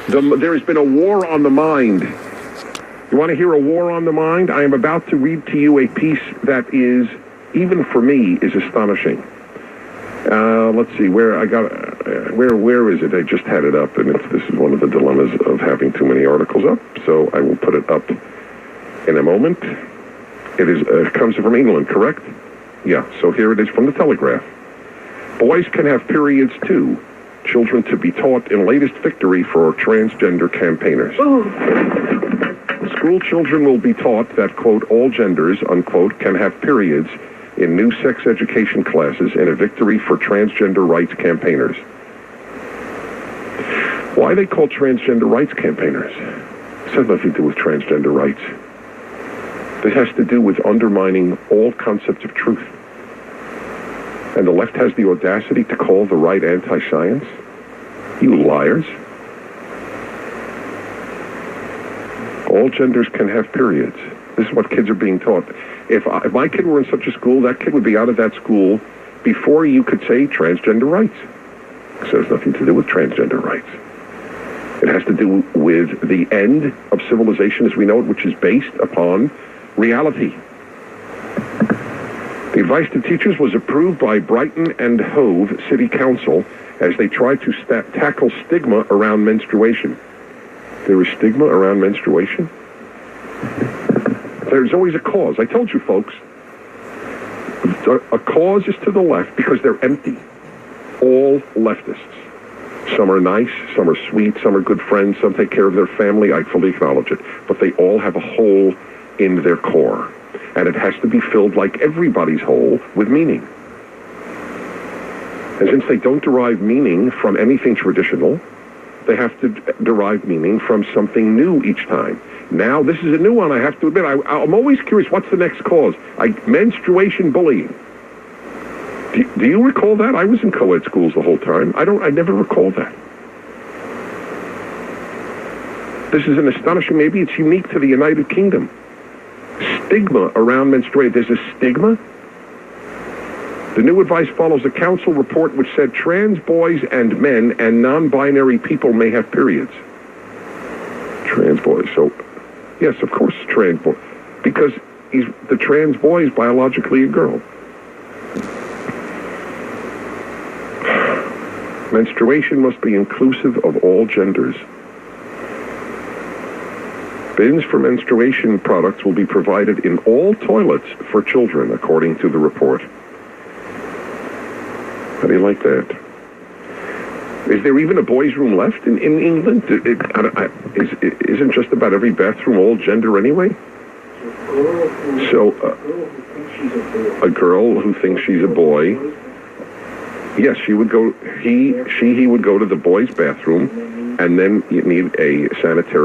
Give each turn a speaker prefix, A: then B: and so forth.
A: There has been a war on the mind. You want to hear a war on the mind? I am about to read to you a piece that is, even for me, is astonishing. Let's see, where is it? I just had it up, and this is one of the dilemmas of having too many articles up, so I will put it up in a moment. It comes from England, correct? Yeah, so here it is from the Telegraph. Boys can have periods too. Children to be taught in latest victory for transgender campaigners. School children will be taught that, quote, all genders, unquote, can have periods in new sex education classes in a victory for transgender rights campaigners. Why are they called transgender rights campaigners? This has nothing to do with transgender rights. This has to do with undermining all concepts of truth. And the left has the audacity to call the right anti-science? You liars. All genders can have periods. This is what kids are being taught. If my kid were in such a school, that kid would be out of that school before you could say transgender rights. So it has nothing to do with transgender rights. It has to do with the end of civilization as we know it, which is based upon reality. The advice to teachers was approved by Brighton and Hove City Council as they tried to tackle stigma around menstruation. There is stigma around menstruation? There's always a cause. I told you, folks, a cause is to the left because they're empty. All leftists. Some are nice, some are sweet, some are good friends, some take care of their family. I fully acknowledge it. But they all have a hole in their core. And it has to be filled, like everybody's hole, with meaning. And since they don't derive meaning from anything traditional, they have to derive meaning from something new each time. Now, this is a new one, I have to admit. I'm always curious, what's the next cause? Menstruation bullying. Do you recall that? I was in co-ed schools the whole time. I never recall that. This is an astonishing, maybe it's unique to the United Kingdom. Stigma around menstruation. There's a stigma? The new advice follows a council report which said trans boys and men and non-binary people may have periods. Trans boys. So, yes, of course, trans boy. Because the trans boy is biologically a girl. Menstruation must be inclusive of all genders. Bins for menstruation products will be provided in all toilets for children, according to the report. How do you like that? Is there even a boys' room left in England? Isn't just about every bathroom all gender anyway? So, a girl who thinks she's a boy, yes, she would go, he would go to the boys' bathroom, and then you need a sanitary